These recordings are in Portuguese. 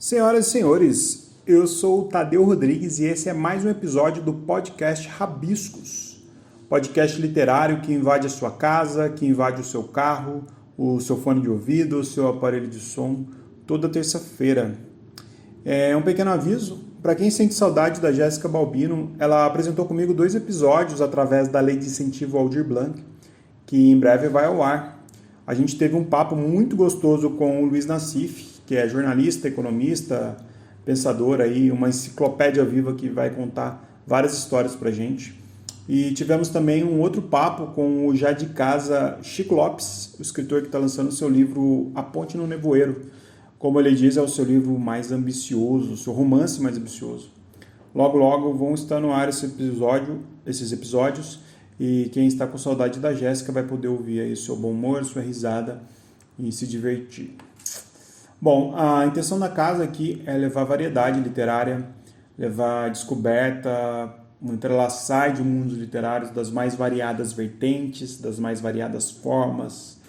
Senhoras e senhores, eu sou o Tadeu Rodrigues e esse é mais um episódio do podcast Rabiscos. Podcast literário que invade a sua casa, que invade o seu carro, o seu fone de ouvido, o seu aparelho de som, toda terça-feira. É um pequeno aviso, para quem sente saudade da Jéssica Balbino, ela apresentou comigo 2 episódios através da Lei de Incentivo Aldir Blanc, que em breve vai ao ar. A gente teve um papo muito gostoso com o Luiz Nassif, que é jornalista, economista, pensador aí, uma enciclopédia viva que vai contar várias histórias pra gente. E tivemos também um outro papo com o já de casa Chico Lopes, o escritor que está lançando o seu livro A Ponte no Nevoeiro. Como ele diz, é o seu livro mais ambicioso, o seu romance mais ambicioso. Logo, logo vão estar no ar esses episódios, e quem está com saudade da Jéssica vai poder ouvir aí o seu bom humor, sua risada e se divertir. Bom, a intenção da casa aqui é levar variedade literária, levar descoberta, um entrelaçar de mundos literários das mais variadas vertentes, das mais variadas formas,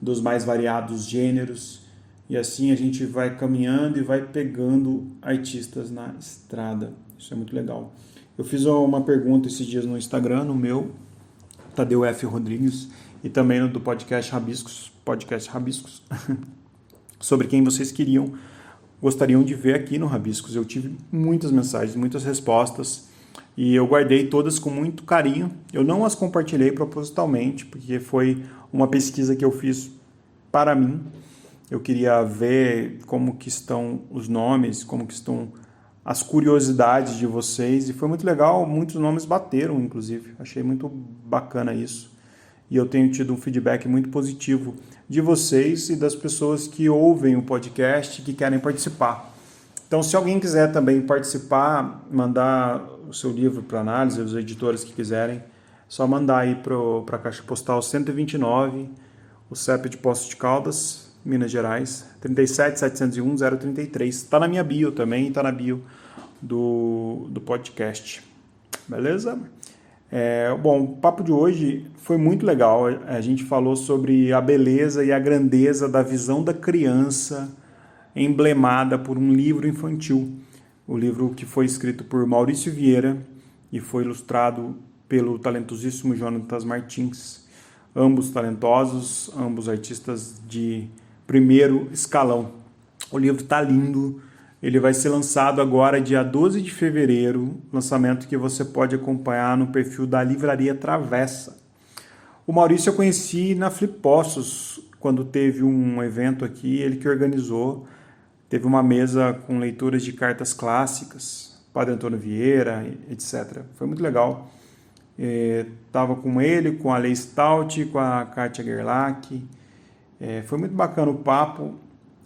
dos mais variados gêneros. E assim a gente vai caminhando e vai pegando artistas na estrada. Isso é muito legal. Eu fiz uma pergunta esses dias no Instagram, no meu, Tadeu F. Rodrigues, e também no do podcast Rabiscos, sobre quem vocês gostariam de ver aqui no Rabiscos. Eu tive muitas mensagens, muitas respostas, e eu guardei todas com muito carinho. Eu não as compartilhei propositalmente, porque foi uma pesquisa que eu fiz para mim. Eu queria ver como que estão os nomes, como que estão as curiosidades de vocês, e foi muito legal, muitos nomes bateram, inclusive. Achei muito bacana isso. E eu tenho tido um feedback muito positivo de vocês e das pessoas que ouvem o podcast e que querem participar. Então, se alguém quiser também participar, mandar o seu livro para análise, os editores que quiserem, é só mandar aí para a Caixa Postal 129, o CEP de Poços de Caldas, Minas Gerais, 37.701.033. Está na minha bio também, está na bio do podcast. Beleza? Bom, o papo de hoje foi muito legal. A gente falou sobre a beleza e a grandeza da visão da criança emblemada por um livro infantil. O livro que foi escrito por Maurício Vieira e foi ilustrado pelo talentosíssimo Jonatas Martins. Ambos talentosos, ambos artistas de primeiro escalão. O livro está lindo. Ele vai ser lançado agora, dia 12 de fevereiro, lançamento que você pode acompanhar no perfil da Livraria Travessa. O Maurício eu conheci na Flippostos, quando teve um evento aqui, ele que organizou. Teve uma mesa com leituras de cartas clássicas, Padre Antônio Vieira, etc. Foi muito legal. Estava com ele, com a Lei Stout, com a Kátia Gerlach. Foi muito bacana o papo.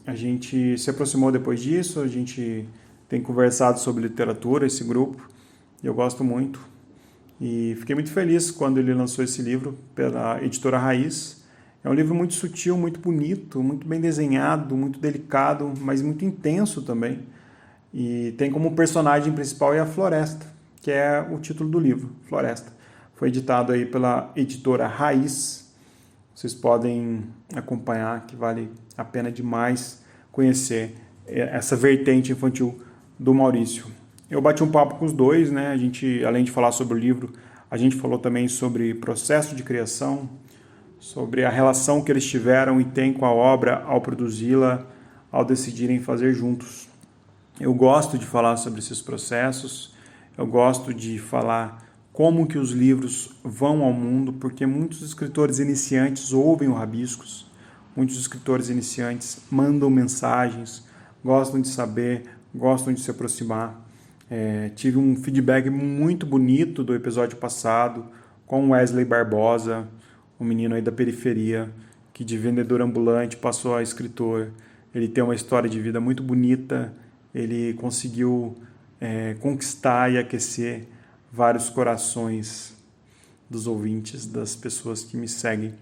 A gente se aproximou depois disso, a gente tem conversado sobre literatura, esse grupo, eu gosto muito. E fiquei muito feliz quando ele lançou esse livro pela editora Raiz. É um livro muito sutil, muito bonito, muito bem desenhado, muito delicado, mas muito intenso também. E tem como personagem principal a Floresta, que é o título do livro, Floresta. Foi editado aí pela editora Raiz. Vocês podem acompanhar, que vale a pena demais conhecer essa vertente infantil do Maurício. Eu bati um papo com os dois, né? A gente, além de falar sobre o livro, a gente falou também sobre processo de criação, sobre a relação que eles tiveram e têm com a obra ao produzi-la, ao decidirem fazer juntos. Eu gosto de falar sobre esses processos, eu gosto de falar como que os livros vão ao mundo, porque muitos escritores iniciantes ouvem o Rabiscos, muitos escritores iniciantes mandam mensagens, gostam de saber, gostam de se aproximar. Tive um feedback muito bonito do episódio passado com Wesley Barbosa, um menino aí da periferia, que de vendedor ambulante passou a escritor. Ele tem uma história de vida muito bonita, ele conseguiu conquistar e aquecer vários corações dos ouvintes, das pessoas que me seguem.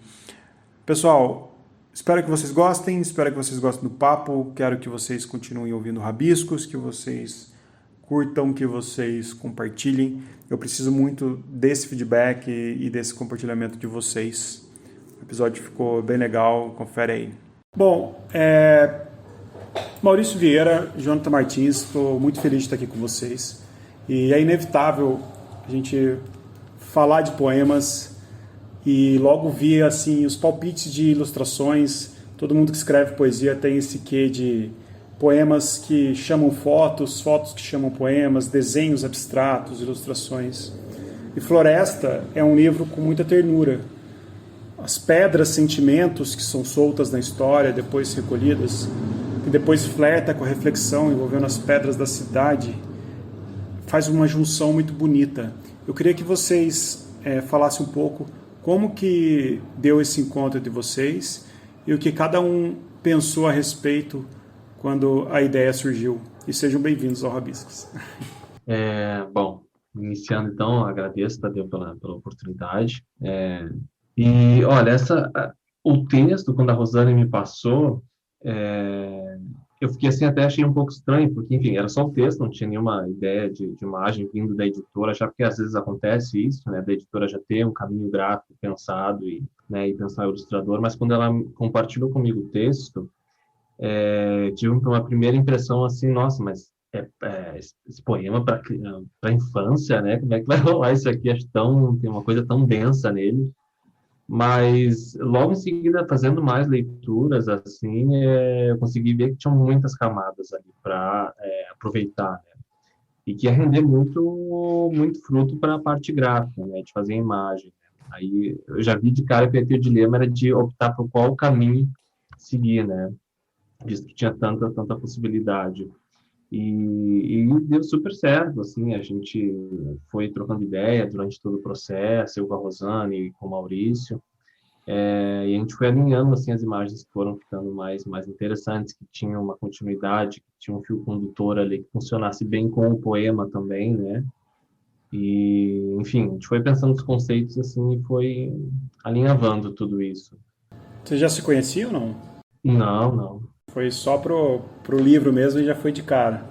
Pessoal, espero que vocês gostem do papo, quero que vocês continuem ouvindo Rabiscos, que vocês curtam, que vocês compartilhem. Eu preciso muito desse feedback e desse compartilhamento de vocês. O episódio ficou bem legal, confere aí. Bom, Maurício Vieira, Jonathan Martins, estou muito feliz de estar aqui com vocês. E é inevitável a gente falar de poemas e logo ver assim os palpites de ilustrações. Todo mundo que escreve poesia tem esse quê de poemas que chamam fotos, fotos que chamam poemas, desenhos abstratos, ilustrações. E Floresta é um livro com muita ternura. As pedras, sentimentos que são soltas na história, depois recolhidas, e depois flerta com a reflexão envolvendo as pedras da cidade, faz uma junção muito bonita. Eu queria que vocês falassem um pouco como que deu esse encontro de vocês e o que cada um pensou a respeito quando a ideia surgiu. E sejam bem-vindos ao Rabiscos. Bom, iniciando então, agradeço, Tadeu, pela oportunidade. E, olha, o texto, quando a Rosane me passou, eu fiquei assim, até achei um pouco estranho, porque, enfim, era só o texto, não tinha nenhuma ideia de imagem vindo da editora, já porque às vezes acontece isso, né, da editora já ter um caminho gráfico pensado e pensar o ilustrador, mas quando ela compartilhou comigo o texto, tive uma primeira impressão assim, nossa, mas esse poema para infância, né? Como é que vai rolar isso aqui? Tem uma coisa tão densa nele. Mas logo em seguida, fazendo mais leituras, assim, eu consegui ver que tinham muitas camadas ali para aproveitar, né? E que ia render muito, muito fruto para a parte gráfica, né? De fazer a imagem. Né? Aí eu já vi de cara que o dilema era de optar por qual caminho seguir, né? Visto que tinha tanta possibilidade. E deu super certo, assim, a gente foi trocando ideia durante todo o processo, eu com a Rosane e com o Maurício, e a gente foi alinhando, assim, as imagens que foram ficando mais interessantes, que tinham uma continuidade, que tinha um fio condutor ali que funcionasse bem com o poema também, né? E, enfim, a gente foi pensando nos conceitos, assim, e foi alinhavando tudo isso. Vocês já se conheciam ou não? Não, não. Foi só pro livro mesmo e já foi de cara.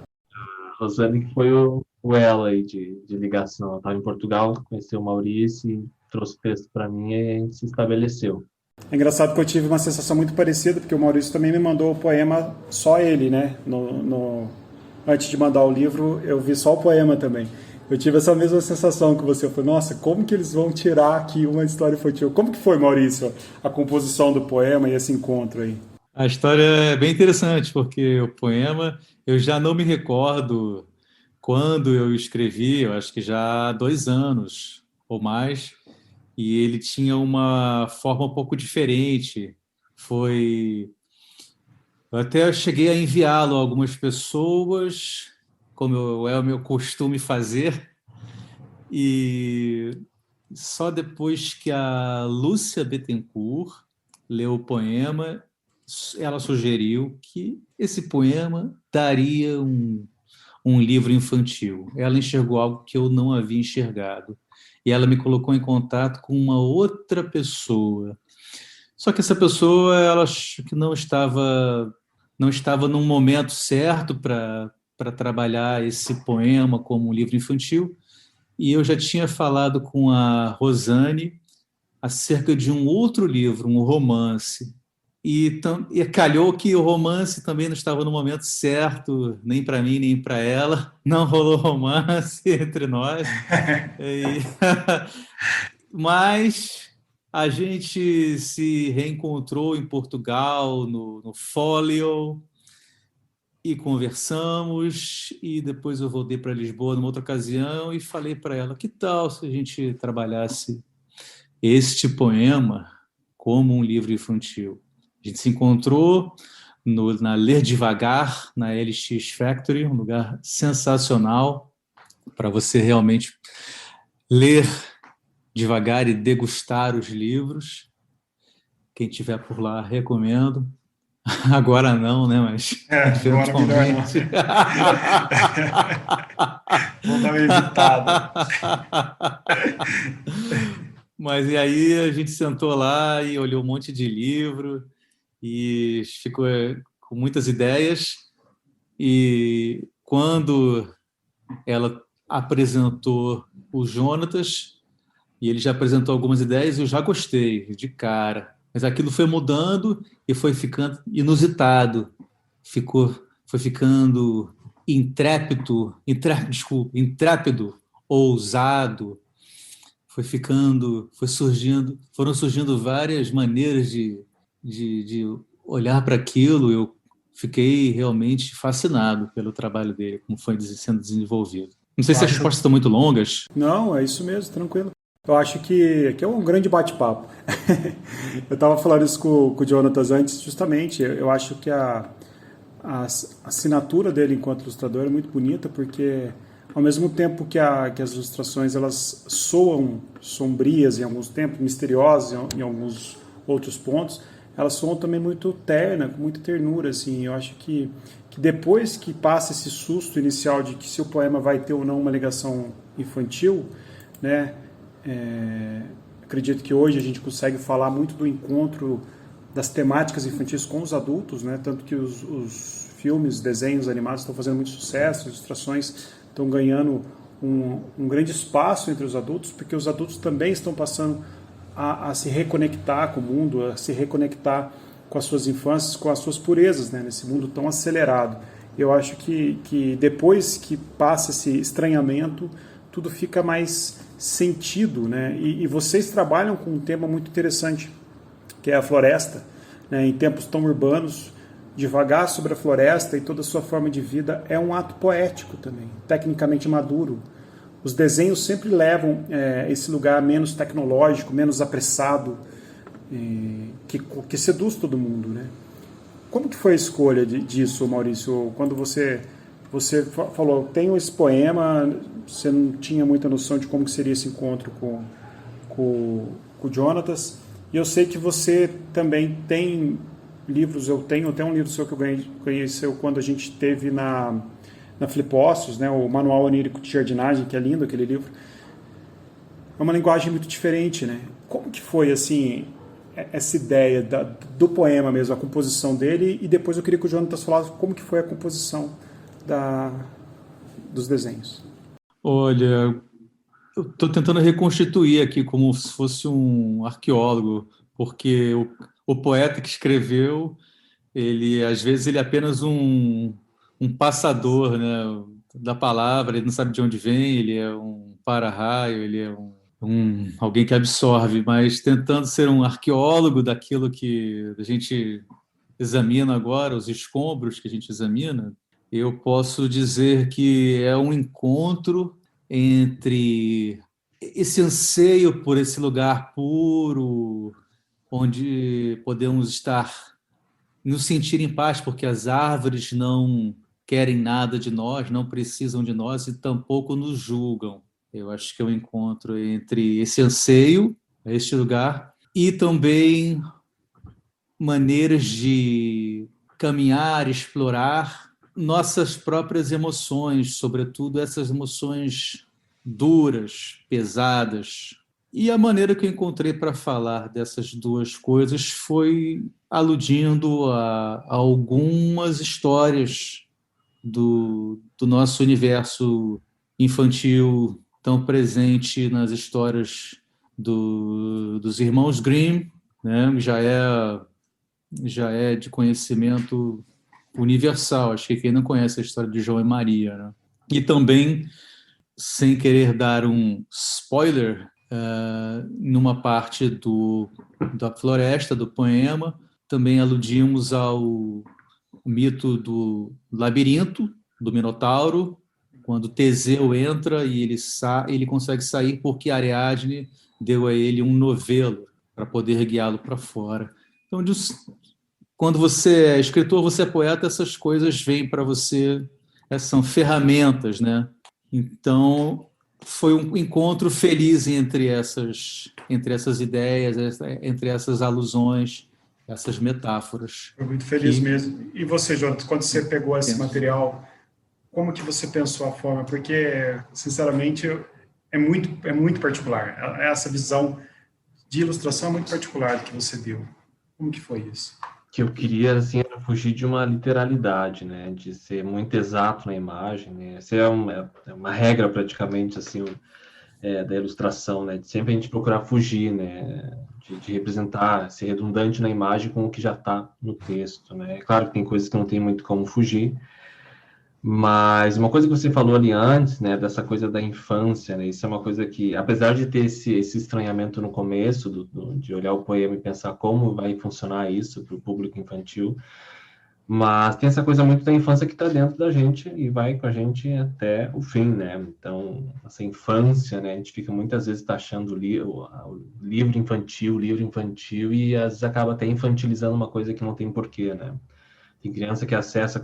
Rosane que foi o elo aí de ligação. Ela estava em Portugal, conheceu o Maurício e trouxe o texto para mim e a gente se estabeleceu. É engraçado que eu tive uma sensação muito parecida, porque o Maurício também me mandou o poema, só ele, né? Antes de mandar o livro, eu vi só o poema também. Eu tive essa mesma sensação que você. Eu falei, nossa, como que eles vão tirar aqui uma história infantil? Como que foi, Maurício, a composição do poema e esse encontro aí? A história é bem interessante, porque o poema, eu já não me recordo quando eu escrevi, eu acho que já há 2 anos ou mais, e ele tinha uma forma um pouco diferente. Foi. Eu até cheguei a enviá-lo a algumas pessoas, como é o meu costume fazer, e só depois que a Lúcia Bettencourt leu o poema, ela sugeriu que esse poema daria um livro infantil. Ela enxergou algo que eu não havia enxergado. E ela me colocou em contato com uma outra pessoa. Só que essa pessoa, ela acho que não estava num momento certo para trabalhar esse poema como um livro infantil. E eu já tinha falado com a Rosane acerca de um outro livro, um romance. E calhou que o romance também não estava no momento certo, nem para mim, nem para ela. Não rolou romance entre nós. E... Mas a gente se reencontrou em Portugal, no Folio, e conversamos. E depois eu voltei para Lisboa numa outra ocasião e falei para ela: que tal se a gente trabalhasse este poema como um livro infantil? A gente se encontrou na Ler Devagar, na LX Factory, um lugar sensacional para você realmente ler devagar e degustar os livros. Quem tiver por lá, recomendo. Agora não, né? Mas Agora melhor não. eventualmente. Vou dar uma evitada. Mas e aí a gente sentou lá e olhou um monte de livro e ficou com muitas ideias. E quando ela apresentou o Jonatas, e ele já apresentou algumas ideias, eu já gostei de cara. Mas aquilo foi mudando e foi ficando inusitado. foi ficando intrépido, ousado, foram surgindo várias maneiras de olhar para aquilo. Eu fiquei realmente fascinado pelo trabalho dele, como foi sendo desenvolvido. Não sei se as respostas estão muito longas. Não, é isso mesmo, tranquilo. Eu acho que é um grande bate-papo. Eu estava falando isso com o Jonatas antes, justamente. Eu acho que a assinatura dele enquanto ilustrador é muito bonita, porque ao mesmo tempo que as ilustrações elas soam sombrias em alguns tempos, misteriosas em alguns outros pontos, elas soam também muito terna, com muita ternura. Assim. Eu acho que depois que passa esse susto inicial de que se o poema vai ter ou não uma ligação infantil, né? Acredito que hoje a gente consegue falar muito do encontro das temáticas infantis com os adultos, né? Tanto que os filmes, desenhos animados estão fazendo muito sucesso, as ilustrações estão ganhando um grande espaço entre os adultos, porque os adultos também estão passando a se reconectar com o mundo, a se reconectar com as suas infâncias, com as suas purezas, né? Nesse mundo tão acelerado. Eu acho que depois que passa esse estranhamento, tudo fica mais sentido, né? E vocês trabalham com um tema muito interessante, que é a floresta, né? Em tempos tão urbanos, divagar sobre a floresta e toda a sua forma de vida é um ato poético também, tecnicamente maduro. Os desenhos sempre levam esse lugar menos tecnológico, menos apressado, que seduz todo mundo, né? Como que foi a escolha disso, Maurício? Quando você falou, tenho esse poema, você não tinha muita noção de como que seria esse encontro com o Jonatas, e eu sei que você também tem livros, eu tenho até um livro seu que eu conheci quando a gente teve na Flipostos, né, o Manual Onírico de Jardinagem, que é lindo aquele livro. É uma linguagem muito diferente, né? Como que foi, assim, essa ideia do poema mesmo, a composição dele, e depois eu queria que o Jonatas falasse como que foi a composição dos desenhos. Olha, eu estou tentando reconstituir aqui como se fosse um arqueólogo, porque o poeta que escreveu, às vezes ele é apenas um passador, né, da palavra, ele não sabe de onde vem, ele é um para-raio, ele é alguém que absorve, mas tentando ser um arqueólogo daquilo que a gente examina agora, os escombros que a gente examina, eu posso dizer que é um encontro entre esse anseio por esse lugar puro, onde podemos estar, nos sentir em paz, porque as árvores não querem nada de nós, não precisam de nós e tampouco nos julgam. Eu acho que é um encontro entre esse anseio a este lugar e também maneiras de caminhar, explorar nossas próprias emoções, sobretudo essas emoções duras, pesadas. E a maneira que eu encontrei para falar dessas duas coisas foi aludindo a algumas histórias do nosso universo infantil tão presente nas histórias dos irmãos Grimm, né? Já é de conhecimento universal. Acho que quem não conhece a história de João e Maria, né? E também, sem querer dar um spoiler, numa parte da floresta, do poema, também aludimos ao mito do labirinto, do Minotauro, quando Teseu entra e ele consegue sair porque Ariadne deu a ele um novelo para poder guiá-lo para fora. Então, quando você é escritor, você é poeta, essas coisas vêm para você, são ferramentas, né? Então, foi um encontro feliz entre essas ideias, entre essas alusões, essas metáforas. Foi muito feliz mesmo. E você, Jonathan, quando você pegou esse material, como que você pensou a forma? Porque, sinceramente, é muito particular. Essa visão de ilustração é muito particular que você deu. Como que foi isso? Que eu queria, assim, era fugir de uma literalidade, né? De ser muito exato na imagem, né? Essa é uma regra, praticamente, assim, da ilustração, né? De sempre a gente procurar fugir, né? De representar, ser redundante na imagem com o que já está no texto, né? É claro que tem coisas que não tem muito como fugir, mas uma coisa que você falou ali antes, né, dessa coisa da infância, né, isso é uma coisa que, apesar de ter esse estranhamento no começo, de olhar o poema e pensar como vai funcionar isso para o público infantil, mas tem essa coisa muito da infância que está dentro da gente e vai com a gente até o fim, né? Então, essa infância, né, a gente fica muitas vezes taxando o livro infantil, e às vezes acaba até infantilizando uma coisa que não tem porquê, né? Tem criança que acessa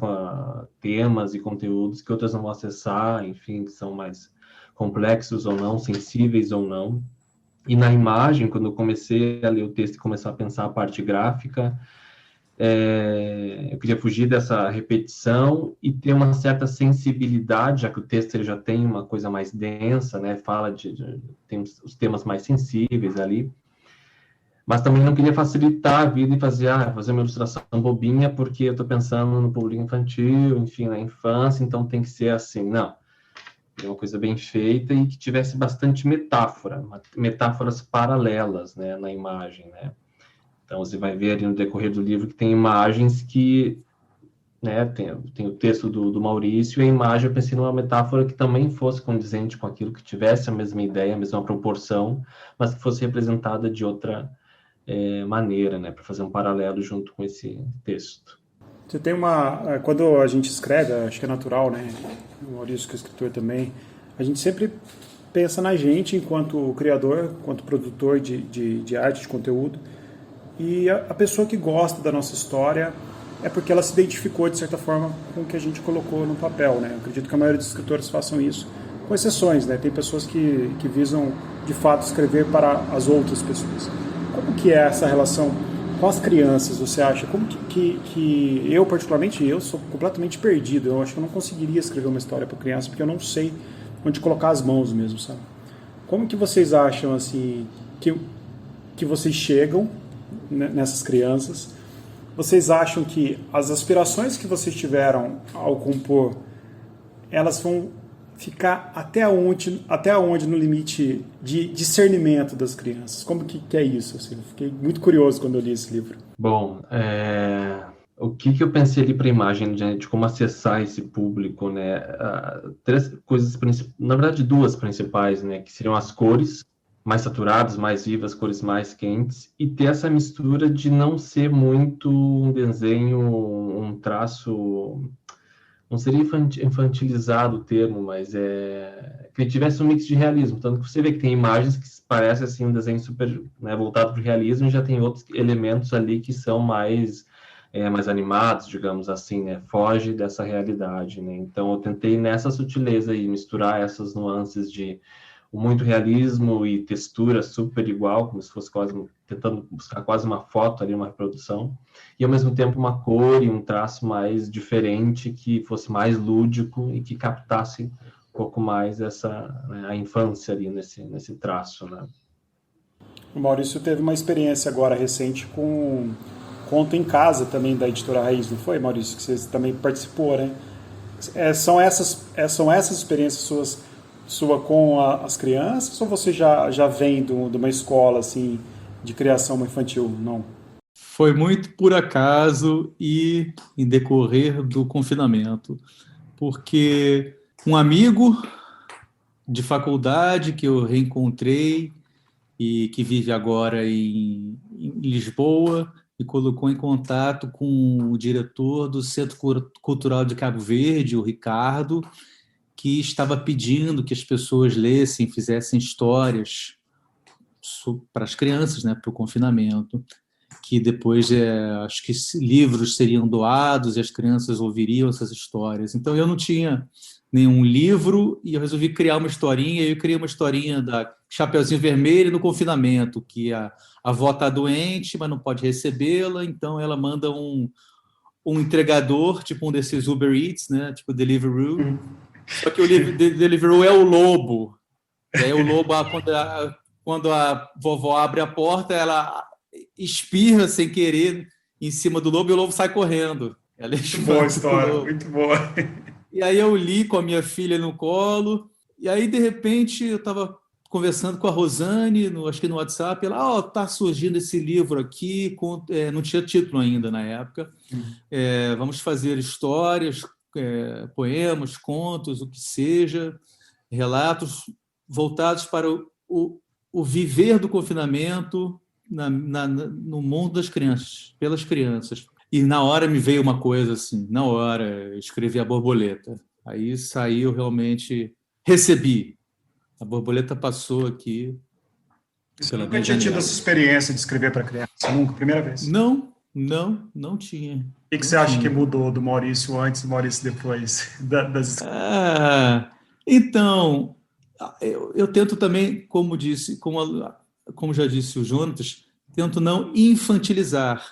temas e conteúdos que outras não vão acessar, enfim, que são mais complexos ou não, sensíveis ou não. E na imagem, quando eu comecei a ler o texto e começar a pensar a parte gráfica, eu queria fugir dessa repetição e ter uma certa sensibilidade, já que o texto ele já tem uma coisa mais densa, né? Fala tem os temas mais sensíveis ali, mas também não queria facilitar a vida e fazer uma ilustração bobinha porque eu estou pensando no público infantil, enfim, na infância, então tem que ser assim. Não, é uma coisa bem feita e que tivesse bastante metáforas paralelas, né, na imagem, né? Então você vai ver ali no decorrer do livro que tem imagens que, né, tem o texto do Maurício e a imagem eu pensei numa metáfora que também fosse condizente com aquilo, que tivesse a mesma ideia, a mesma proporção, mas que fosse representada de outra maneira, né, para fazer um paralelo junto com esse texto. Você tem quando a gente escreve, acho que é natural, né? O Maurício, que é escritor também, a gente sempre pensa na gente enquanto criador, enquanto produtor de arte, de conteúdo, e a pessoa que gosta da nossa história é porque ela se identificou, de certa forma, com o que a gente colocou no papel, né? Eu acredito que a maioria dos escritores façam isso, com exceções, né? Tem pessoas que visam, de fato, escrever para as outras pessoas. Como que é essa relação com as crianças, você acha? Como que eu, particularmente, eu sou completamente perdido. Eu acho que eu não conseguiria escrever uma história para criança, porque eu não sei onde colocar as mãos mesmo, sabe? Como que vocês acham, assim, que vocês chegam nessas crianças? Vocês acham que as aspirações que vocês tiveram ao compor, elas vão ficar até onde no limite de discernimento das crianças? Como que é isso? Assim, eu fiquei muito curioso quando eu li esse livro. Bom, o que eu pensei ali para a imagem, de como acessar esse público, né? Três coisas, na verdade duas principais, né? Que seriam as cores mais saturadas, mais vivas, cores mais quentes, e ter essa mistura de não ser muito um desenho, um traço, não seria infantilizado o termo, mas que tivesse um mix de realismo, tanto que você vê que tem imagens que parecem assim um desenho super, né, voltado para o realismo, e já tem outros elementos ali que são mais animados, digamos assim, né? Foge dessa realidade, né? Então eu tentei nessa sutileza e misturar essas nuances de muito realismo e textura super igual, como se fosse tentando buscar quase uma foto ali, uma reprodução, e ao mesmo tempo uma cor e um traço mais diferente, que fosse mais lúdico e que captasse um pouco mais a infância ali nesse traço, né? O Maurício teve uma experiência agora recente com Conto em Casa também, da Editora Raiz, não foi, Maurício? Que você também participou, né? São essas experiências sua com as crianças, ou você já vem de uma escola assim de criação infantil? Não. Foi muito por acaso e em decorrer do confinamento, porque um amigo de faculdade que eu reencontrei e que vive agora em Lisboa me colocou em contato com o diretor do Centro Cultural de Cabo Verde, o Ricardo, que estava pedindo que as pessoas lessem, fizessem histórias para as crianças, né, para o confinamento, que depois acho que livros seriam doados e as crianças ouviriam essas histórias. Então eu não tinha nenhum livro e eu resolvi criar uma historinha. Eu criei uma historinha da Chapeuzinho Vermelho no confinamento, que a avó está doente, mas não pode recebê-la, então ela manda um entregador, tipo um desses Uber Eats, né, tipo Deliveroo. Só que o Deliveroo é o lobo. E aí o lobo, quando a vovó abre a porta, ela espirra sem querer em cima do lobo e o lobo sai correndo. Ela muito boa a história, muito boa. E aí eu li com a minha filha no colo, e aí, de repente, eu estava conversando com a Rosane, acho que no WhatsApp, ela, tá surgindo esse livro aqui, não tinha título ainda na época, vamos fazer histórias, poemas, contos, o que seja, relatos voltados para o viver do confinamento no mundo das crianças, pelas crianças. E na hora me veio uma coisa assim, na hora eu escrevi A Borboleta. Aí saiu realmente, recebi. A borboleta passou aqui. Você nunca tinha tido essa experiência de escrever para criança? Nunca? Primeira vez? Não tinha. O que você acha que mudou do Maurício antes e do Maurício depois das... Então, eu tento também, como já disse o Jonatas, tento não infantilizar,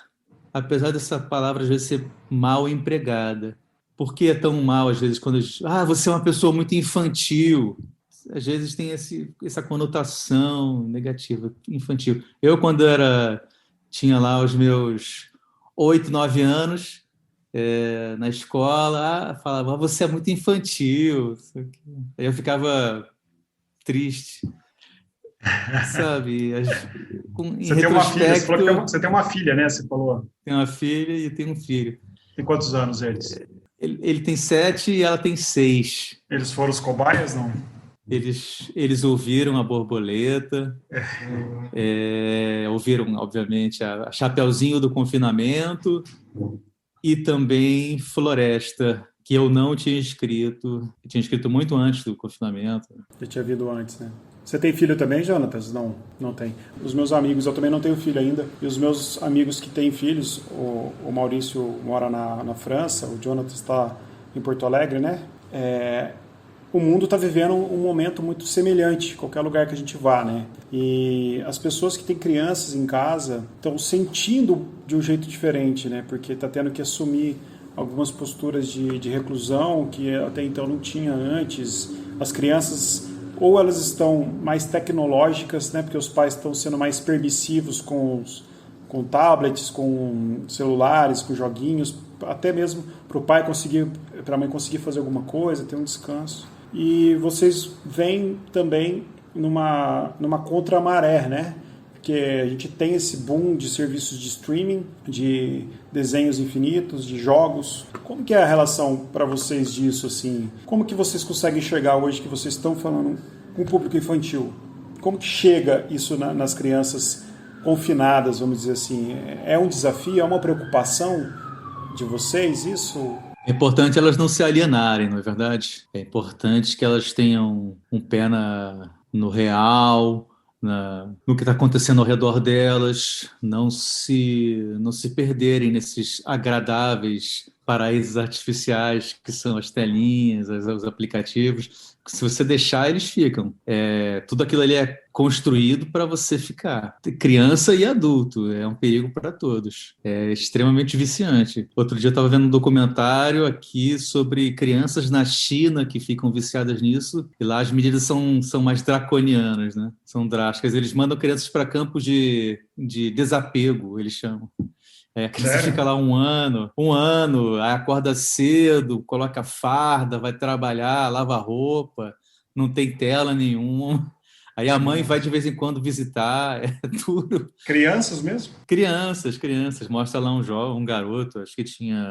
apesar dessa palavra às vezes ser mal empregada. Por que é tão mal, às vezes, quando você é uma pessoa muito infantil? Às vezes tem essa conotação negativa, infantil. Eu, quando tinha lá os meus 8, 9 anos, na escola, falava, você é muito infantil. Aí eu ficava triste, sabe? Você tem uma filha, você falou que você tem uma filha, né? Você falou. Tem uma filha e tem um filho. Tem quantos anos eles? Ele tem 7 e ela tem 6. Eles foram os cobaias, não? Eles ouviram A Borboleta, ouviram, obviamente, a Chapeuzinho do Confinamento e também Floresta, que eu não tinha escrito. Eu tinha escrito muito antes do confinamento. Já tinha vindo antes, né? Você tem filho também, Jonatas? Não tem. Os meus amigos, eu também não tenho filho ainda, e os meus amigos que têm filhos, o Maurício mora na França, o Jonatas está em Porto Alegre, né? O mundo está vivendo um momento muito semelhante, qualquer lugar que a gente vá, né? E as pessoas que têm crianças em casa estão sentindo de um jeito diferente, né? Porque está tendo que assumir algumas posturas de reclusão que até então não tinha antes. As crianças, ou elas estão mais tecnológicas, né? Porque os pais estão sendo mais permissivos com tablets, com celulares, com joguinhos, até mesmo para o pai conseguir, para a mãe conseguir fazer alguma coisa, ter um descanso. E vocês vêm também numa contramaré, né? Porque a gente tem esse boom de serviços de streaming, de desenhos infinitos, de jogos. Como que é a relação para vocês disso, assim? Como que vocês conseguem enxergar hoje que vocês estão falando com o público infantil? Como que chega isso nas crianças confinadas, vamos dizer assim? É um desafio, é uma preocupação de vocês isso? É importante elas não se alienarem, não é verdade? É importante que elas tenham um pé no real, no que está acontecendo ao redor delas, não se perderem nesses agradáveis paraísos artificiais que são as telinhas, os aplicativos. Se você deixar, eles ficam. Tudo aquilo ali é construído para você ficar. Criança e adulto, é um perigo para todos. É extremamente viciante. Outro dia eu estava vendo um documentário aqui sobre crianças na China que ficam viciadas nisso, e lá as medidas são mais draconianas, né? São drásticas. Eles mandam crianças para campos de desapego, eles chamam. A criança fica lá um ano, aí acorda cedo, coloca farda, vai trabalhar, lava roupa, não tem tela nenhuma. Aí a mãe vai de vez em quando visitar, é duro. Crianças mesmo? Crianças. Mostra lá um garoto, acho que tinha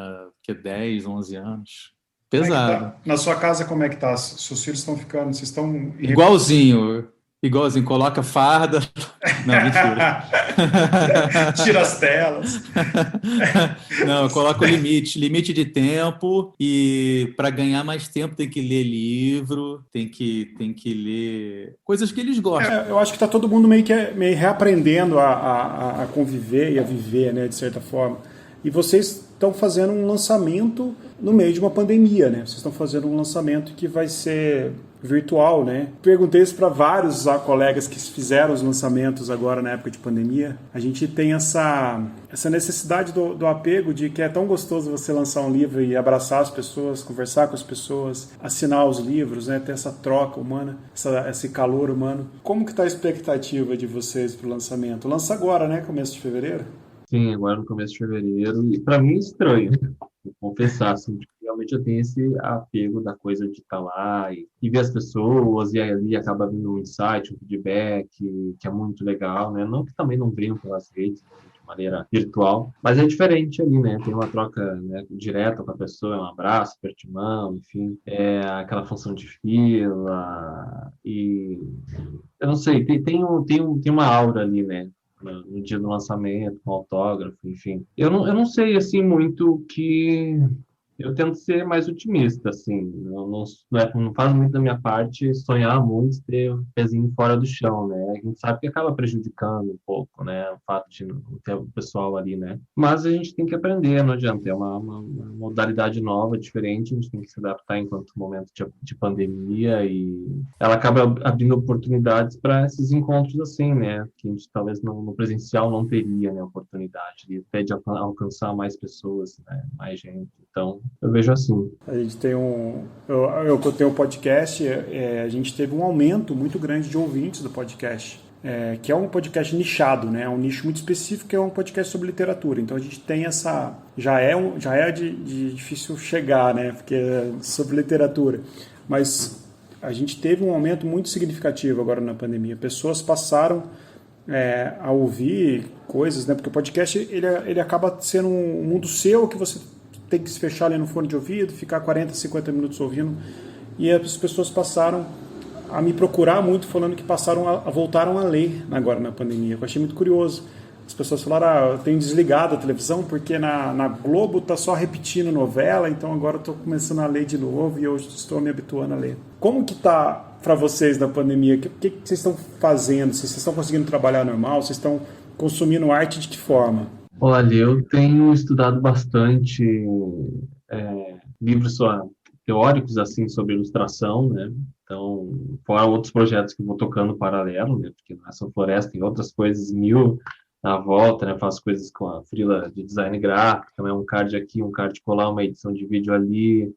10, 11 anos. Pesado. Tá? Na sua casa, como é que tá? Seus filhos estão ficando, vocês estão... Igualzinho, coloca farda. Não, mentira. Tira as telas. Não, coloca o limite de tempo, e para ganhar mais tempo tem que ler livro, tem que ler coisas que eles gostam. Eu acho que está todo mundo meio reaprendendo a conviver e a viver, né, de certa forma. E vocês estão fazendo um lançamento no meio de uma pandemia, né? Vocês estão fazendo um lançamento que vai ser virtual, né? Perguntei isso para vários colegas que fizeram os lançamentos agora na época de pandemia. A gente tem essa necessidade do apego, de que é tão gostoso você lançar um livro e abraçar as pessoas, conversar com as pessoas, assinar os livros, né? Ter essa troca humana, esse calor humano. Como que está a expectativa de vocês para o lançamento? Lança agora, né? Começo de fevereiro? Sim, agora no começo de fevereiro. E para mim é estranho, vou confessar. Assim, realmente eu tenho esse apego da coisa de estar lá e ver as pessoas, e ali acaba vindo um insight, um feedback, que é muito legal, né? Não que também não venham pelas redes, de maneira virtual, mas é diferente ali, né? Tem uma troca, né, direta com a pessoa, um abraço, aperto de mão, enfim, aquela função de fila, e eu não sei, tem uma aura ali, né? No dia do lançamento, com autógrafo, enfim. Eu não sei, assim, muito que... Eu tento ser mais otimista, assim. Não faz muito da minha parte sonhar muito, ter o pezinho fora do chão, né? A gente sabe que acaba prejudicando um pouco, né? O fato de não ter o pessoal ali, né? Mas a gente tem que aprender, não adianta. É uma modalidade nova, diferente. A gente tem que se adaptar enquanto momento de pandemia e ela acaba abrindo oportunidades para esses encontros assim, né? Que a gente talvez no presencial não teria, né? Oportunidade de até de alcançar mais pessoas, né? Mais gente. Então, eu vejo assim. A gente tem eu tenho um podcast, a gente teve um aumento muito grande de ouvintes do podcast, que é um podcast nichado, né? É um nicho muito específico, que é um podcast sobre literatura. Então a gente tem essa... Já é de difícil chegar, né? Porque é sobre literatura. Mas a gente teve um aumento muito significativo agora na pandemia. Pessoas passaram a ouvir coisas, né? Porque o podcast ele acaba sendo um mundo seu, que você tem que se fechar ali no fone de ouvido, ficar 40, 50 minutos ouvindo. E as pessoas passaram a me procurar muito, falando que voltaram a ler agora na pandemia. Eu achei muito curioso. As pessoas falaram, eu tenho desligado a televisão porque na Globo tá só repetindo novela, então agora eu estou começando a ler de novo e eu estou me habituando a ler. Como que tá para vocês na pandemia? O que vocês estão fazendo? Vocês estão conseguindo trabalhar normal? Vocês estão consumindo arte de que forma? Olha, eu tenho estudado bastante livros teóricos assim sobre ilustração, né? Então, fora outros projetos que eu vou tocando paralelo, né? Porque não é só floresta, tem outras coisas mil na volta, né? Faço coisas com a freela de design gráfico, também um card aqui, um card colar, uma edição de vídeo ali.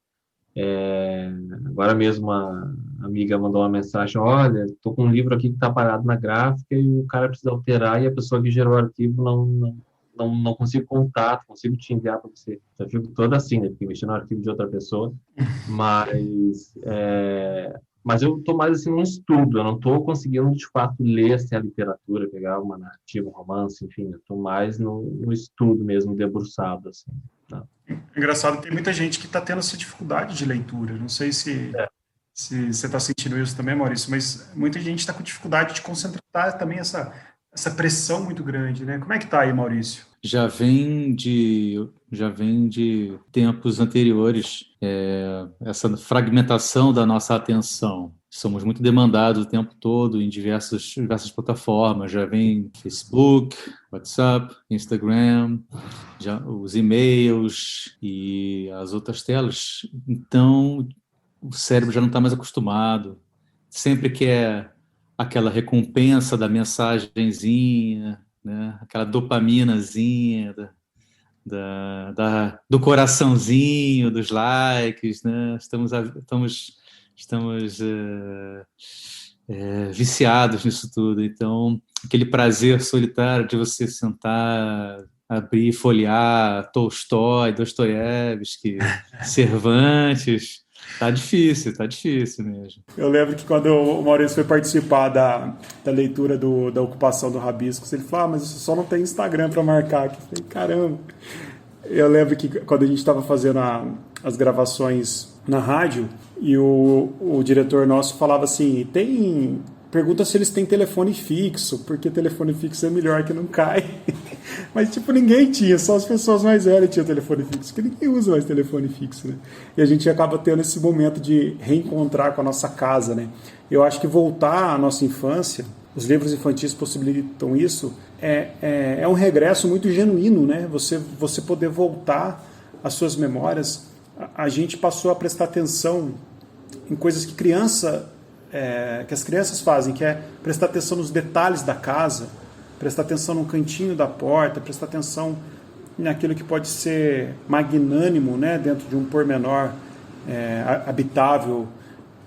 Agora mesmo a amiga mandou uma mensagem, olha, estou com um livro aqui que está parado na gráfica e o cara precisa alterar e a pessoa que gerou o arquivo não consigo contato, consigo te enviar para você. Eu fico toda assim, né? Porque mexendo no arquivo de outra pessoa, mas eu estou mais assim num estudo, eu não estou conseguindo de fato ler assim, a literatura, pegar uma narrativa, um romance, enfim, eu estou mais no estudo mesmo, debruçado, assim. Tá? Engraçado, tem muita gente que está tendo essa dificuldade de leitura. Não sei se você está sentindo isso também, Maurício, mas muita gente está com dificuldade de concentrar também essa pressão muito grande, né? Como é que está aí, Maurício? Já vem de tempos anteriores, essa fragmentação da nossa atenção. Somos muito demandados o tempo todo em diversas plataformas. Já vem Facebook, WhatsApp, Instagram, os e-mails e as outras telas. Então, o cérebro já não está mais acostumado. Sempre quer aquela recompensa da mensagenzinha, né? Aquela dopaminazinha do coraçãozinho, dos likes, né? Estamos viciados nisso tudo. Então, aquele prazer solitário de você sentar, abrir, folhear Tolstói, Dostoiévski, Cervantes. Tá difícil mesmo. Eu lembro que quando o Maurício foi participar da leitura da ocupação do Rabiscos, ele falou, mas isso só não tem Instagram para marcar aqui. Eu falei, caramba. Eu lembro que quando a gente estava fazendo as gravações na rádio, e o diretor nosso falava assim, pergunta se eles têm telefone fixo, porque telefone fixo é melhor que não cai. Mas, ninguém tinha, só as pessoas mais velhas tinham telefone fixo, porque ninguém usa mais telefone fixo, né? E a gente acaba tendo esse momento de reencontrar com a nossa casa, né? Eu acho que voltar à nossa infância, os livros infantis possibilitam isso, é um regresso muito genuíno, né? Você poder voltar às suas memórias. A gente passou a prestar atenção em coisas que as crianças fazem, que é prestar atenção nos detalhes da casa, prestar atenção no cantinho da porta, prestar atenção naquilo que pode ser magnânimo, né, dentro de um pormenor habitável,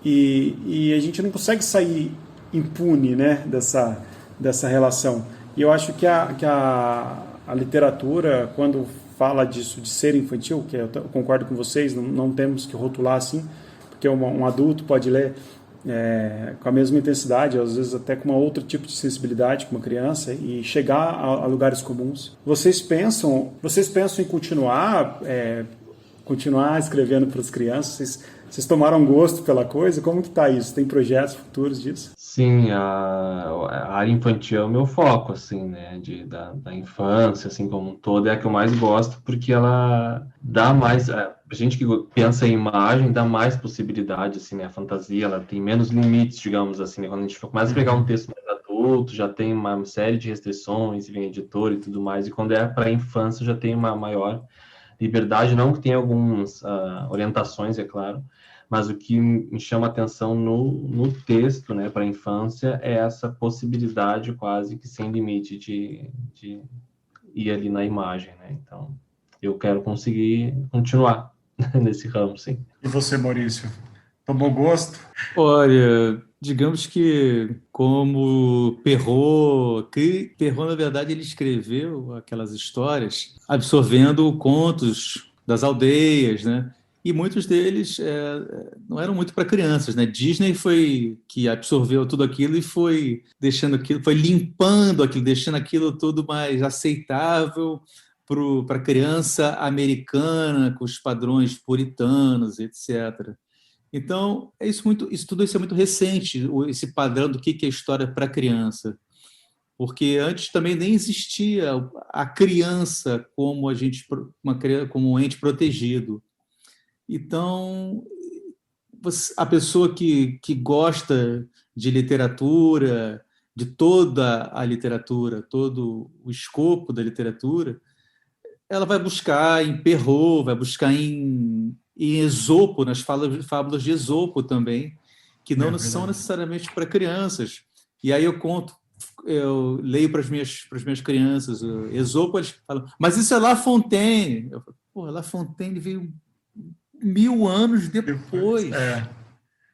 e a gente não consegue sair impune, né, dessa relação. E eu acho que a literatura, quando fala disso, de ser infantil, que eu concordo com vocês, não temos que rotular assim, porque um adulto pode ler com a mesma intensidade, às vezes até com outro tipo de sensibilidade que uma criança, e chegar a lugares comuns. Vocês pensam em continuar escrevendo para as crianças? Vocês tomaram gosto pela coisa? Como que está isso? Tem projetos futuros disso? Sim, a área infantil é o meu foco, assim, né, da infância, assim, como um todo, é a que eu mais gosto, porque ela dá mais, a gente que pensa em imagem, dá mais possibilidade, assim, né, a fantasia, ela tem menos limites, digamos assim, né, quando a gente começa a pegar um texto mais adulto, já tem uma série de restrições, vem editor e tudo mais, e quando é para a infância já tem uma maior liberdade, não que tenha algumas orientações, é claro, mas o que me chama a atenção no texto, né, para a infância, é essa possibilidade quase que sem limite de ir ali na imagem, né? Então, eu quero conseguir continuar nesse ramo, sim. E você, Maurício? Tomou gosto? Olha, digamos que como Perrault, na verdade, ele escreveu aquelas histórias absorvendo contos das aldeias, né? E muitos deles não eram muito para crianças, né? Disney foi que absorveu tudo aquilo e foi deixando aquilo, foi limpando aquilo, deixando aquilo tudo mais aceitável para a criança americana, com os padrões puritanos, etc. Então, tudo isso é muito recente, esse padrão do que é história para criança. Porque antes também nem existia a criança como como um ente protegido. Então, a pessoa que gosta de literatura, de toda a literatura, todo o escopo da literatura, ela vai buscar em Perrault, vai buscar em Esopo, nas fábulas de Esopo também, que não são necessariamente para crianças. E aí eu leio para as minhas crianças, Esopo, eles falam, mas isso é La Fontaine. Eu falo, pô, La Fontaine veio 1000 anos depois.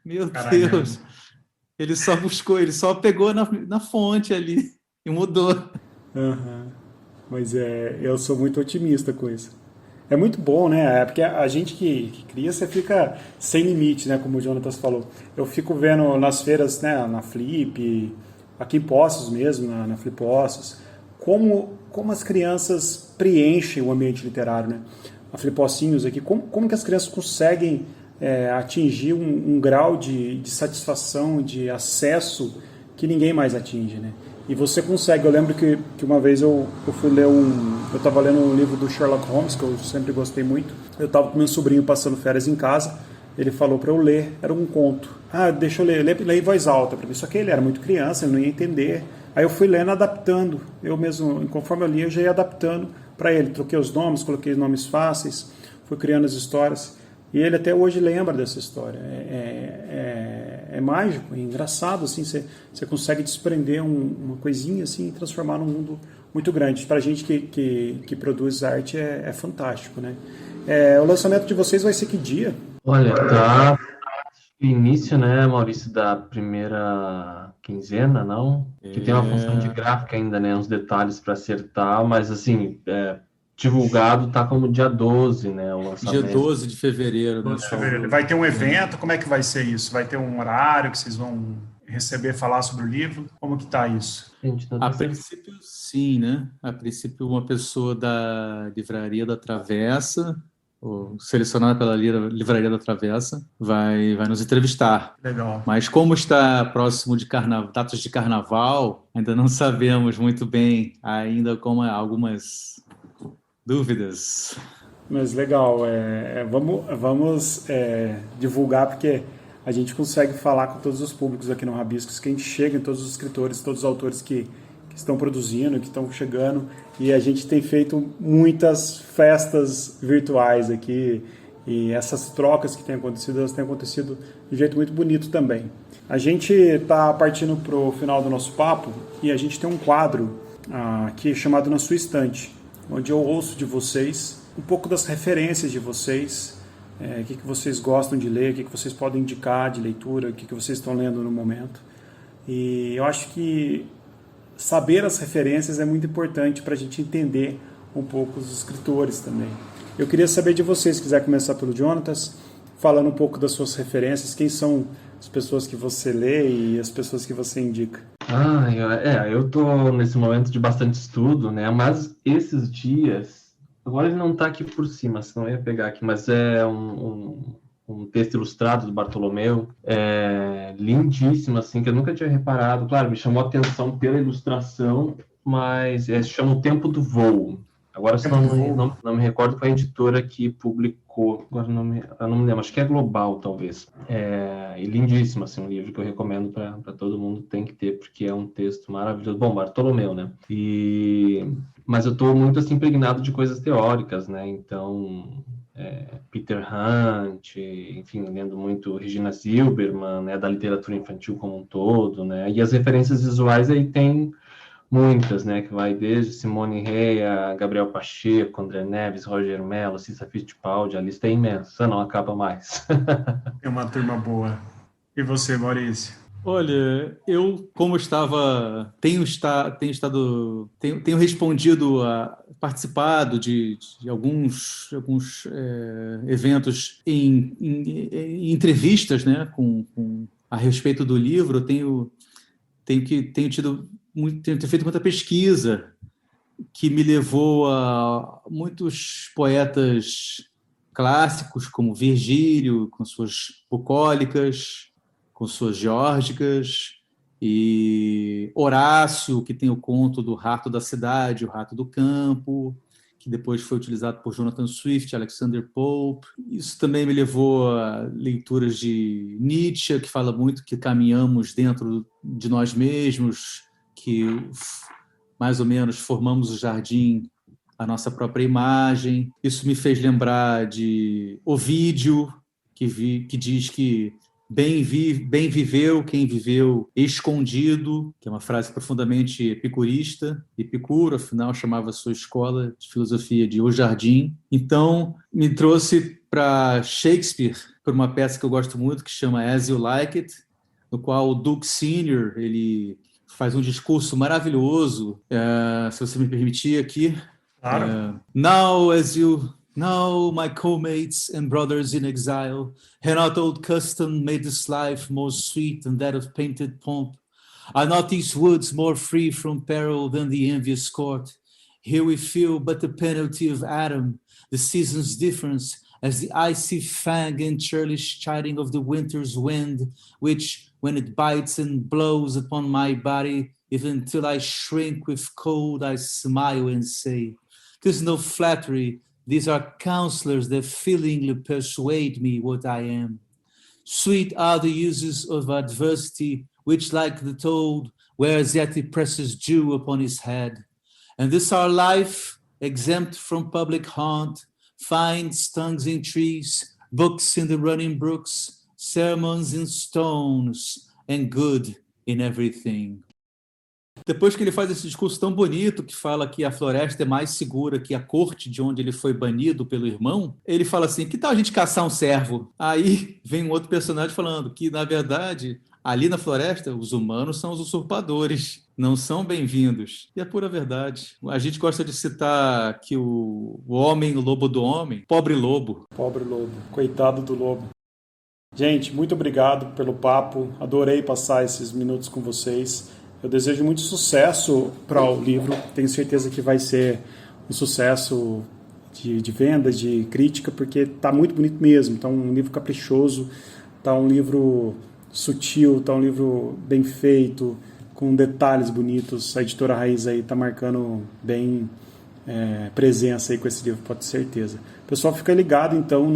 Meu Caralho. Deus. Ele só pegou na fonte ali e mudou. Uhum. Mas eu sou muito otimista com isso. É muito bom, né? É porque a gente que cria, você fica sem limite, né? Como o Jonatas falou. Eu fico vendo nas feiras, né? Na Flip, aqui em Poços mesmo, na Flip Poços, como as crianças preenchem o ambiente literário, né? A Flip Pocinhos aqui, como que as crianças conseguem atingir um grau de satisfação, de acesso que ninguém mais atinge, né? E você consegue. Eu lembro que uma vez eu fui ler eu estava lendo um livro do Sherlock Holmes, que eu sempre gostei muito. Eu estava com meu sobrinho passando férias em casa, ele falou para eu ler, era um conto. Deixa eu ler em voz alta para mim. Só que ele era muito criança, ele não ia entender. Aí eu fui lendo, adaptando. Eu mesmo, conforme eu lia, eu já ia adaptando para ele. Troquei os nomes, coloquei nomes fáceis, fui criando as histórias. E ele até hoje lembra dessa história. É mágico, é engraçado, assim, você consegue desprender uma coisinha assim e transformar num mundo muito grande. Para a gente que produz arte é fantástico, né? O lançamento de vocês vai ser que dia? Olha, tá início, né, Maurício, da primeira quinzena, não? Que tem uma função de gráfica ainda, né, uns detalhes para acertar, mas assim, divulgado tá como dia 12, né, o lançamento. Dia 12 de fevereiro. 12 de fevereiro. Vai ter um evento? Como é que vai ser isso? Vai ter um horário que vocês vão receber, falar sobre o livro? Como que tá isso? A princípio, sim, né? A princípio, uma pessoa da Livraria da Travessa, ou selecionada pela Livraria da Travessa, vai nos entrevistar. Legal. Mas como está próximo de datas de carnaval, ainda não sabemos muito bem, ainda com algumas dúvidas. Mas legal, vamos divulgar, porque a gente consegue falar com todos os públicos aqui no Rabiscos, que a gente chega em todos os escritores, todos os autores que estão produzindo, que estão chegando, e a gente tem feito muitas festas virtuais aqui, e essas trocas que têm acontecido, elas têm acontecido de um jeito muito bonito também. A gente está partindo para o final do nosso papo, e a gente tem um quadro aqui chamado Na Sua Estante, onde eu ouço de vocês um pouco das referências de vocês, o que vocês gostam de ler, o que vocês podem indicar de leitura, o que vocês estão lendo no momento. E eu acho que saber as referências é muito importante para a gente entender um pouco os escritores também. Eu queria saber de vocês, se quiser começar pelo Jonatas, falando um pouco das suas referências, quem são as pessoas que você lê e as pessoas que você indica. Eu tô nesse momento de bastante estudo, né? Mas esses dias, agora ele não tá aqui por cima, senão eu ia pegar aqui, mas é um texto ilustrado do Bartolomeu, lindíssimo, assim, que eu nunca tinha reparado. Claro, me chamou a atenção pela ilustração, mas se chama O Tempo do Voo. Agora, se não me recordo qual a editora que publicou, agora eu não me lembro, acho que é Global, talvez. E lindíssimo, assim, um livro que eu recomendo para todo mundo, tem que ter, porque é um texto maravilhoso. Bom, Bartolomeu, né? Mas eu estou muito, assim, impregnado de coisas teóricas, né? Então, Peter Hunt, enfim, lendo muito Regina Silberman, né? Da literatura infantil como um todo, né? E as referências visuais aí tem muitas, né, que vai desde Simone Rey a Gabriel Pacheco, André Neves, Roger Mello, Cissa Fittipaldi, a lista é imensa, não acaba mais. É uma turma boa. E você, Maurício? Olha, eu, como tenho respondido, participado de alguns eventos em entrevistas, né, a respeito do livro. Tenho feito muita pesquisa que me levou a muitos poetas clássicos, como Virgílio, com suas bucólicas, com suas geórgicas, e Horácio, que tem o conto do Rato da Cidade, o Rato do Campo, que depois foi utilizado por Jonathan Swift, Alexander Pope. Isso também me levou a leituras de Nietzsche, que fala muito que caminhamos dentro de nós mesmos, que mais ou menos formamos o jardim à nossa própria imagem. Isso me fez lembrar de Ovídio, que diz que bem viveu quem viveu escondido, que é uma frase profundamente epicurista. Epicuro, afinal, chamava sua escola de filosofia de O Jardim. Então, me trouxe para Shakespeare, por uma peça que eu gosto muito, que chama As You Like It, no qual o Duke Senior ele faz um discurso maravilhoso, se você me permitir aqui. Claro. Now, my co-mates and brothers in exile, had not old custom made this life more sweet than that of painted pomp? Are not these woods more free from peril than the envious court? Here we feel but the penalty of Adam, the season's difference, as the icy fang and churlish chiding of the winter's wind, which, when it bites and blows upon my body, even till I shrink with cold, I smile and say, "'Tis no flattery, these are counselors that feelingly persuade me what I am. Sweet are the uses of adversity, which, like the toad, wears yet it presses dew upon his head. And this our life, exempt from public haunt, finds tongues in trees, books in the running brooks, sermons in stones, and good in everything." Depois que ele faz esse discurso tão bonito, que fala que a floresta é mais segura que a corte de onde ele foi banido pelo irmão, ele fala assim, que tal a gente caçar um servo? Aí vem um outro personagem falando que, na verdade, ali na floresta, os humanos são os usurpadores, não são bem-vindos. E é pura verdade. A gente gosta de citar que o homem, o lobo do homem, pobre lobo. Pobre lobo, coitado do lobo. Gente, muito obrigado pelo papo, adorei passar esses minutos com vocês. Eu desejo muito sucesso para o livro, tenho certeza que vai ser um sucesso de venda, de crítica, porque está muito bonito mesmo, está um livro caprichoso, está um livro sutil, está um livro bem feito, com detalhes bonitos. A editora Raiz aí está marcando bem presença aí com esse livro, pode ter certeza. Pessoal, fica ligado então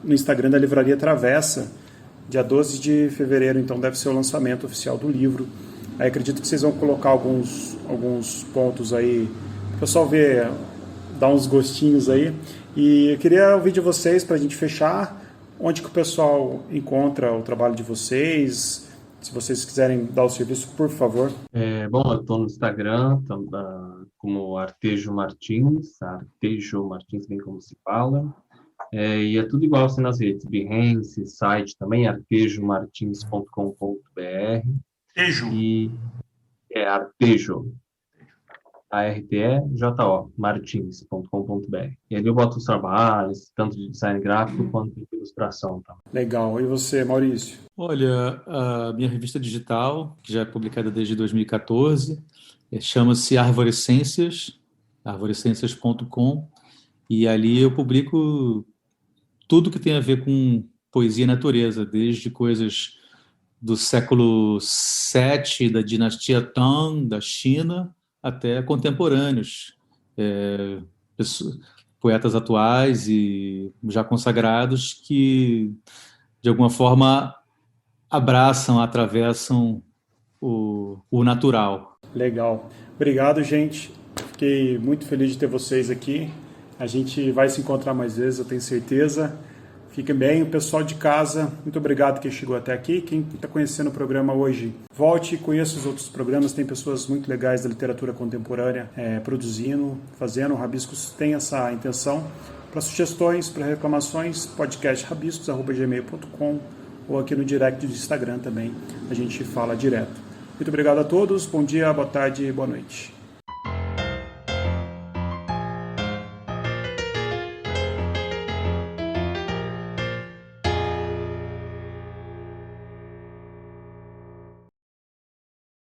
no Instagram da Livraria Travessa, dia 12 de fevereiro, então deve ser o lançamento oficial do livro. Aí acredito que vocês vão colocar alguns pontos aí, o pessoal ver, dar uns gostinhos aí. E eu queria ouvir de vocês, para a gente fechar, onde que o pessoal encontra o trabalho de vocês, se vocês quiserem dar o serviço, por favor. Bom, eu estou no Instagram como Artejo Martins, bem como se fala. E é tudo igual assim nas redes, Behance, site também, artejomartins.com.br. Artejo. E Artejo. ARTEJO, martins.com.br. E ali eu boto os trabalhos, tanto de design gráfico quanto de ilustração. Tá? Legal. E você, Maurício? Olha, a minha revista digital, que já é publicada desde 2014, chama-se Arvorescências, arvorescências.com, e ali eu publico tudo que tem a ver com poesia e natureza, desde coisas do século VII, da dinastia Tang, da China, até contemporâneos, poetas atuais e já consagrados que, de alguma forma, abraçam, atravessam o natural. Legal. Obrigado, gente. Fiquei muito feliz de ter vocês aqui. A gente vai se encontrar mais vezes, eu tenho certeza. Fiquem bem. O pessoal de casa, muito obrigado quem chegou até aqui. Quem está conhecendo o programa hoje, volte e conheça os outros programas. Tem pessoas muito legais da literatura contemporânea produzindo, fazendo. O Rabiscos tem essa intenção. Para sugestões, para reclamações, podcastrabiscos@gmail.com ou aqui no direct do Instagram também. A gente fala direto. Muito obrigado a todos. Bom dia, boa tarde, boa noite.